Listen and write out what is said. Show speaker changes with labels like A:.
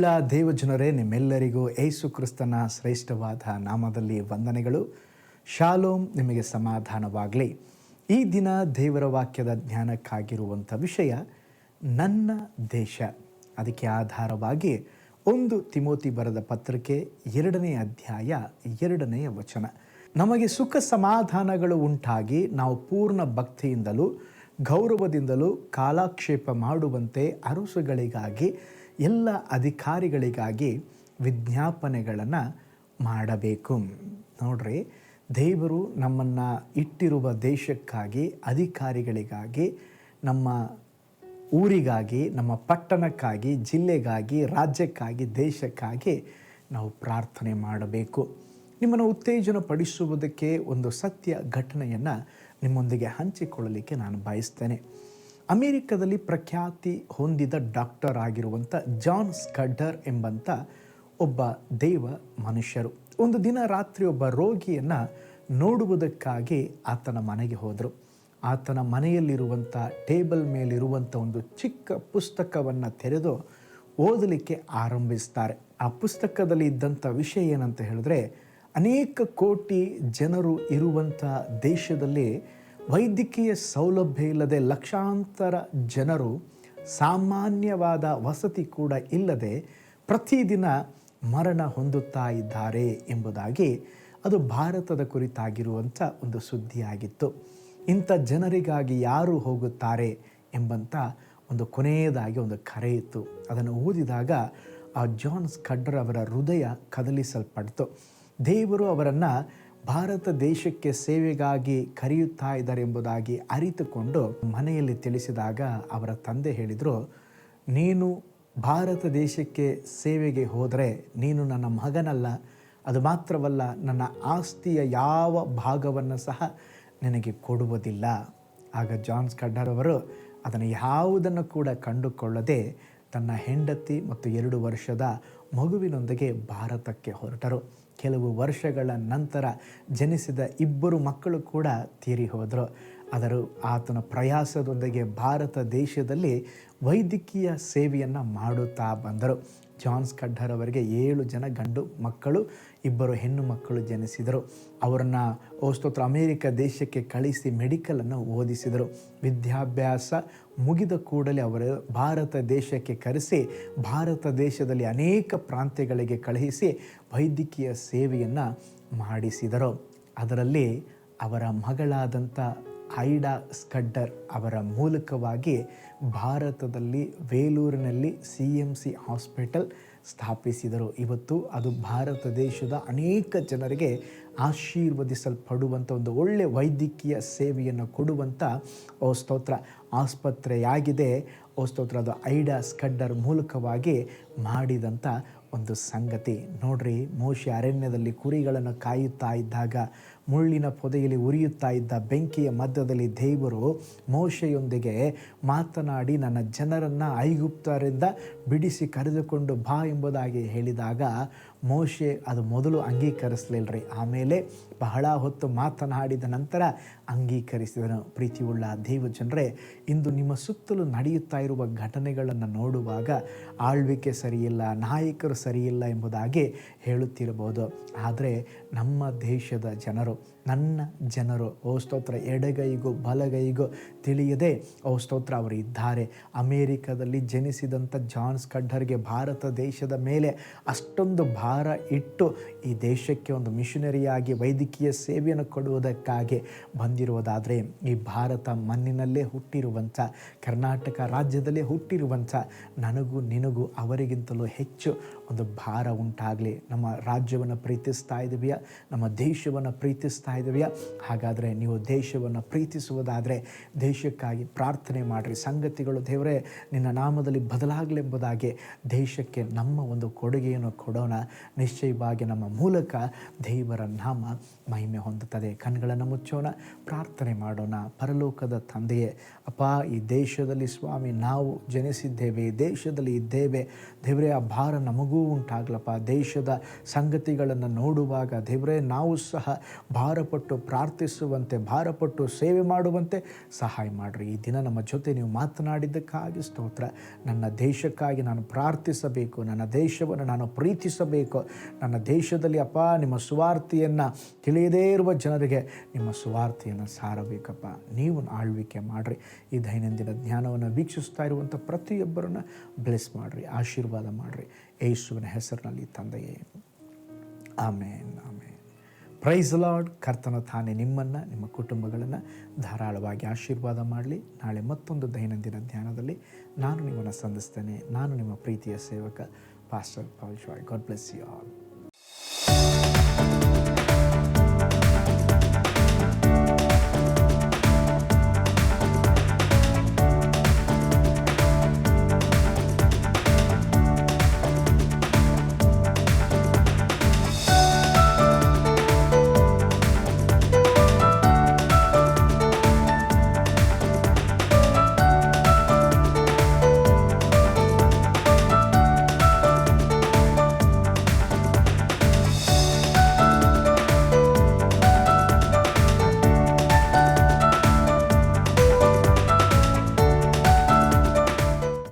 A: ಪ್ರೀತಿಯುಳ್ಳ ದೇವಜನರೇ, ನಿಮ್ಮೆಲ್ಲರಿಗೂ ಯೇಸು ಕ್ರಿಸ್ತನ ಶ್ರೇಷ್ಠವಾದ ನಾಮದಲ್ಲಿ ವಂದನೆಗಳು. ಶಾಲೋಮ್, ನಿಮಗೆ ಸಮಾಧಾನವಾಗಲಿ. ಈ ದಿನ ದೇವರ ವಾಕ್ಯದ ಜ್ಞಾನಕ್ಕಾಗಿರುವಂಥ ವಿಷಯ ನನ್ನ ದೇಶ. ಅದಕ್ಕೆ ಆಧಾರವಾಗಿ 1 ತಿಮೋತಿ ಬರೆದ ಪತ್ರಿಕೆ 2ನೇ ಅಧ್ಯಾಯ 2ನೇ ವಚನ. ನಮಗೆ ಸುಖ ಸಮಾಧಾನಗಳು ಉಂಟಾಗಿ ನಾವು ಪೂರ್ಣ ಭಕ್ತಿಯಿಂದಲೂ ಗೌರವದಿಂದಲೂ ಕಾಲಕ್ಷೇಪ ಮಾಡುವಂತೆ ಅರಸುಗಳಿಗಾಗಿ ಎಲ್ಲ ಅಧಿಕಾರಿಗಳಿಗಾಗಿ ವಿಜ್ಞಾಪನೆಗಳನ್ನು ಮಾಡಬೇಕು. ನೋಡ್ರಿ, ದೇವರು ನಮ್ಮನ್ನು ಇಟ್ಟಿರುವ ದೇಶಕ್ಕಾಗಿ, ಅಧಿಕಾರಿಗಳಿಗಾಗಿ, ನಮ್ಮ ಊರಿಗಾಗಿ, ನಮ್ಮ ಪಟ್ಟಣಕ್ಕಾಗಿ, ಜಿಲ್ಲೆಗಾಗಿ, ರಾಜ್ಯಕ್ಕಾಗಿ, ದೇಶಕ್ಕಾಗಿ ನಾವು ಪ್ರಾರ್ಥನೆ ಮಾಡಬೇಕು. ನಿಮ್ಮನ್ನು ಉತ್ತೇಜನ ಪಡಿಸುವುದಕ್ಕೆ ಒಂದು ಸತ್ಯ ಘಟನೆಯನ್ನು ನಿಮ್ಮೊಂದಿಗೆ ಹಂಚಿಕೊಳ್ಳಲಿಕ್ಕೆ ನಾನು ಬಯಸ್ತೇನೆ. ಅಮೇರಿಕದಲ್ಲಿ ಪ್ರಖ್ಯಾತಿ ಹೊಂದಿದ ಡಾಕ್ಟರ್ ಆಗಿರುವಂಥ ಜಾನ್ ಸ್ಕಡ್ಡರ್ ಎಂಬಂಥ ಒಬ್ಬ ದೇವ ಮನುಷ್ಯರು ಒಂದು ದಿನ ರಾತ್ರಿ ಒಬ್ಬ ರೋಗಿಯನ್ನು ನೋಡುವುದಕ್ಕಾಗಿ ಆತನ ಮನೆಗೆ ಹೋದರು. ಆತನ ಮನೆಯಲ್ಲಿರುವಂಥ ಟೇಬಲ್ ಮೇಲಿರುವಂಥ ಒಂದು ಚಿಕ್ಕ ಪುಸ್ತಕವನ್ನು ತೆರೆದು ಓದಲಿಕ್ಕೆ ಆರಂಭಿಸ್ತಾರೆ. ಆ ಪುಸ್ತಕದಲ್ಲಿ ಇದ್ದಂಥ ವಿಷಯ ಏನಂತ ಹೇಳಿದ್ರೆ, ಅನೇಕ ಕೋಟಿ ಜನರು ಇರುವಂಥ ದೇಶದಲ್ಲಿ ವೈದ್ಯಕೀಯ ಸೌಲಭ್ಯ ಇಲ್ಲದೆ ಲಕ್ಷಾಂತರ ಜನರು ಸಾಮಾನ್ಯವಾದ ವಸತಿ ಕೂಡ ಇಲ್ಲದೆ ಪ್ರತಿದಿನ ಮರಣ ಹೊಂದುತ್ತಾ ಇದ್ದಾರೆ ಎಂಬುದಾಗಿ ಅದು ಭಾರತದ ಕುರಿತಾಗಿರುವಂಥ ಒಂದು ಸುದ್ದಿಯಾಗಿತ್ತು. ಇಂಥ ಜನರಿಗಾಗಿ ಯಾರು ಹೋಗುತ್ತಾರೆ ಎಂಬಂಥ ಒಂದು ಕೊನೆಯದಾಗಿ ಒಂದು ಕರೆ ಇತ್ತು. ಅದನ್ನು ಓದಿದಾಗ ಆ ಜಾನ್ ಸ್ಕಡ್ಡರ್ ಅವರ ಹೃದಯ ಕದಲಿಸಲ್ಪಡ್ತು. ದೇವರು ಅವರನ್ನು ಭಾರತ ದೇಶಕ್ಕೆ ಸೇವೆಗಾಗಿ ಕರೆಯುತ್ತಾ ಇದ್ದಾರೆ ಎಂಬುದಾಗಿ ಅರಿತುಕೊಂಡು ಮನೆಯಲ್ಲಿ ತಿಳಿಸಿದಾಗ ಅವರ ತಂದೆ ಹೇಳಿದರು, ನೀನು ಭಾರತ ದೇಶಕ್ಕೆ ಸೇವೆಗೆ ಹೋದರೆ ನೀನು ನನ್ನ ಮಗನಲ್ಲ, ಅದು ಮಾತ್ರವಲ್ಲ, ನನ್ನ ಆಸ್ತಿಯ ಯಾವ ಭಾಗವನ್ನು ಸಹ ನಿನಗೆ ಕೊಡುವುದಿಲ್ಲ. ಆಗ ಜಾನ್ ಸ್ಕಡ್ಡರ್ ಅವರು ಅದನ್ನು ಯಾವುದನ್ನು ಕೂಡ ಕಂಡುಕೊಳ್ಳದೆ ತನ್ನ ಹೆಂಡತಿ ಮತ್ತು 2 ವರ್ಷದ ಮಗುವಿನೊಂದಿಗೆ ಭಾರತಕ್ಕೆ ಹೊರಟರು. ಕೆಲವು ವರ್ಷಗಳ ನಂತರ ಜನಿಸಿದ 2 ಮಕ್ಕಳು ಕೂಡ ತೀರಿ ಹೋದರು. ಆದರೂ ಆತನ ಪ್ರಯಾಸದೊಂದಿಗೆ ಭಾರತ ದೇಶದಲ್ಲಿ ವೈದ್ಯಕೀಯ ಸೇವೆಯನ್ನು ಮಾಡುತ್ತಾ ಬಂದರು. ಜಾನ್ ಸ್ಕಡ್ಡರ್ ಅವರಿಗೆ 7 ಜನ ಗಂಡು ಮಕ್ಕಳು, 2 ಹೆಣ್ಣು ಮಕ್ಕಳು ಜನಿಸಿದರು. ಅವರನ್ನು ಸ್ತೋತ್ರ ಅಮೇರಿಕ ದೇಶಕ್ಕೆ ಕಳಿಸಿ ಮೆಡಿಕಲನ್ನು ಓದಿಸಿದರು. ವಿದ್ಯಾಭ್ಯಾಸ ಮುಗಿದ ಕೂಡಲೇ ಅವರು ಭಾರತ ದೇಶಕ್ಕೆ ಕರೆಸಿ ಭಾರತ ದೇಶದಲ್ಲಿ ಅನೇಕ ಪ್ರಾಂತ್ಯಗಳಿಗೆ ಕಳುಹಿಸಿ ವೈದ್ಯಕೀಯ ಸೇವೆಯನ್ನು ಮಾಡಿಸಿದರು. ಅದರಲ್ಲಿ ಅವರ ಮಗಳಾದಂಥ ಐಡಾ ಸ್ಕಡ್ಡರ್ ಅವರ ಮೂಲಕವಾಗಿ ಭಾರತದಲ್ಲಿ ವೇಲೂರಿನಲ್ಲಿ CMC ಹಾಸ್ಪಿಟಲ್ ಸ್ಥಾಪಿಸಿದರು. ಇವತ್ತು ಅದು ಭಾರತ ದೇಶದ ಅನೇಕ ಜನರಿಗೆ ಆಶೀರ್ವದಿಸಲ್ಪಡುವಂಥ ಒಂದು ಒಳ್ಳೆಯ ವೈದ್ಯಕೀಯ ಸೇವೆಯನ್ನು ಕೊಡುವಂಥ ಸ್ತೋತ್ರ ಆಸ್ಪತ್ರೆಯಾಗಿದೆ. ಸ್ತೋತ್ರ ಅದು ಐಡಾ ಸ್ಕಡ್ಡರ್ ಮೂಲಕವಾಗಿ ಮಾಡಿದಂಥ ಒಂದು ಸಂಗತಿ. ನೋಡ್ರಿ, ಮೋಶೆ ಅರಣ್ಯದಲ್ಲಿ ಕುರಿಗಳನ್ನು ಕಾಯುತ್ತಾ ಇದ್ದಾಗ ಮುಳ್ಳಿನ ಪೊದೆಯಲ್ಲಿ ಉರಿಯುತ್ತಾ ಇದ್ದ ಬೆಂಕಿಯ ಮಧ್ಯದಲ್ಲಿ ದೇವರು ಮೋಶೆಯೊಂದಿಗೆ ಮಾತನಾಡಿ ನನ್ನ ಜನರನ್ನು ಐಗುಪ್ತರಿಂದ ಬಿಡಿಸಿ ಕರೆದುಕೊಂಡು ಬಾ ಎಂಬುದಾಗಿ ಹೇಳಿದಾಗ ಮೋಶೆ ಅದು ಮೊದಲು ಅಂಗೀಕರಿಸಲಿಲ್ಲರಿ. ಆಮೇಲೆ ಬಹಳ ಹೊತ್ತು ಮಾತನಾಡಿದ ನಂತರ ಅಂಗೀಕರಿಸಿದನು. ಪ್ರೀತಿಯುಳ್ಳ ದೇವಜನರೇ, ಇಂದು ನಿಮ್ಮ ಸುತ್ತಲೂ ನಡೆಯುತ್ತಾ ಇರುವ ಘಟನೆಗಳನ್ನು ನೋಡುವಾಗ ಆಳ್ವಿಕೆ ಸರಿಯಿಲ್ಲ, ನಾಯಕರು ಸರಿಯಿಲ್ಲ ಎಂಬುದಾಗಿ ಹೇಳುತ್ತಿರಬಹುದು. ಆದರೆ ನಮ್ಮ ದೇಶದ ಜನರು, ನನ್ನ ಜನರು ಸ್ತೋತ್ರ ಎಡಗೈಗೂ ಬಲಗೈಗೂ ತಿಳಿಯದೆ ಸ್ತೋತ್ರ ಅವರು ಇದ್ದಾರೆ. ಅಮೇರಿಕದಲ್ಲಿ ಜನಿಸಿದಂಥ ಜಾನ್ ಸ್ಕಡ್ಡರ್ಗೆ ಭಾರತ ದೇಶದ ಮೇಲೆ ಅಷ್ಟೊಂದು ಭಾರ ಇಟ್ಟು ಈ ದೇಶಕ್ಕೆ ಒಂದು ಮಿಷನರಿಯಾಗಿ ವೈದ್ಯಕೀಯ ಸೇವೆಯನ್ನು ಕೊಡುವುದಕ್ಕಾಗಿ ಬಂದಿರುವುದಾದರೆ, ಈ ಭಾರತ ಮಣ್ಣಿನಲ್ಲೇ ಹುಟ್ಟಿರುವಂಥ, ಕರ್ನಾಟಕ ರಾಜ್ಯದಲ್ಲೇ ಹುಟ್ಟಿರುವಂಥ ನನಗೂ ನಿನಗೂ ಅವರಿಗಿಂತಲೂ ಹೆಚ್ಚು ಒಂದು ಭಾರ ಉಂಟಾಗಲಿ. ನಮ್ಮ ರಾಜ್ಯವನ್ನು ಪ್ರೀತಿಸ್ತಾ ಇದ್ದೀವಿಯಾ? ನಮ್ಮ ದೇಶವನ್ನು ಪ್ರೀತಿಸ್ತಾ ಇದ್ದೀವಿಯಾ? ಹಾಗಾದರೆ ನೀವು ದೇಶವನ್ನು ಪ್ರೀತಿಸುವುದಾದರೆ ದೇಶಕ್ಕಾಗಿ ಪ್ರಾರ್ಥನೆ ಮಾಡಿರಿ. ಸಂಗತಿಗಳು ದೇವರೇ ನಿನ್ನ ನಾಮದಲ್ಲಿ ಬದಲಾಗಲೆಂಬುದಾಗಿ ದೇಶಕ್ಕೆ ನಮ್ಮ ಒಂದು ಕೊಡುಗೆಯನ್ನು ಕೊಡೋಣ. ನಿಶ್ಚಯವಾಗಿ ನಮ್ಮ ಮೂಲಕ ದೇವರ ನಾಮ ಮಹಿಮೆ ಹೊಂದುತ್ತದೆ. ಕಣ್ಗಳನ್ನು ಮುಚ್ಚೋಣ, ಪ್ರಾರ್ಥನೆ ಮಾಡೋಣ. ಪರಲೋಕದ ತಂದೆಯೇ, ಅಪ್ಪ, ಈ ದೇಶದಲ್ಲಿ ಸ್ವಾಮಿ ನಾವು ಜನಿಸಿದ್ದೇವೆ, ಈ ದೇಶದಲ್ಲಿ ಇದ್ದೇವೆ ದೇವರೇ, ಆ ಭಾರ ನಮಗೂ ಉಂಟಾಗ್ಲಪ್ಪ. ದೇಶದ ಸಂಗತಿಗಳನ್ನು ನೋಡುವಾಗ ದೇವರೇ ನಾವು ಸಹ ಭಾರಪಟ್ಟು ಪ್ರಾರ್ಥಿಸುವಂತೆ, ಭಾರಪಟ್ಟು ಸೇವೆ ಮಾಡುವಂತೆ ಸಹಾಯ ಮಾಡಿರಿ. ಈ ದಿನ ನಮ್ಮ ಜೊತೆ ನೀವು ಮಾತನಾಡಿದ್ದಕ್ಕಾಗಿ ಸ್ತೋತ್ರ. ನನ್ನ ದೇಶಕ್ಕಾಗಿ ನಾನು ಪ್ರಾರ್ಥಿಸಬೇಕು, ನನ್ನ ದೇಶವನ್ನು ನಾನು ಪ್ರೀತಿಸಬೇಕು. ನನ್ನ ದೇಶದಲ್ಲಿ ಅಪ್ಪ ನಿಮ್ಮ ಸುವಾರ್ತೆಯನ್ನು ತಿಳಿಯದೇ ಇರುವ ಜನರಿಗೆ ನಿಮ್ಮ ಸುವಾರ್ತೆಯನ್ನು ಸಾರಬೇಕಪ್ಪ. ನೀವು ಆಳ್ವಿಕೆ ಮಾಡಿರಿ. ಈ ದೈನಂದಿನ ಜ್ಞಾನವನ್ನು ವೀಕ್ಷಿಸ್ತಾ ಇರುವಂಥ ಪ್ರತಿಯೊಬ್ಬರನ್ನು ಬ್ಲೆಸ್ ಮಾಡಿರಿ, ಆಶೀರ್ವಾದ ಮಾಡಿರಿ. ಯೇಸುವಿನ ಹೆಸರಿನಲ್ಲಿ ತಂದೆಯೇ, ಆಮೇನ್, ಆಮೇನ್. Price lord. ಕರ್ತನ ತಾನೇ ನಿಮ್ಮನ್ನು, ನಿಮ್ಮ ಕುಟುಂಬಗಳನ್ನು ಧಾರಾಳವಾಗಿ ಆಶೀರ್ವಾದ ಮಾಡಲಿ. ನಾಳೆ ಮತ್ತೊಂದು ದೈನಂದಿನ ಧ್ಯಾನದಲ್ಲಿ ನಾನು ನಿಮ್ಮನ್ನು ಸಂಧಿಸ್ತೇನೆ. ನಾನು ನಿಮ್ಮ ಪ್ರೀತಿಯ ಸೇವಕ pastor Paul Joy. God bless you all.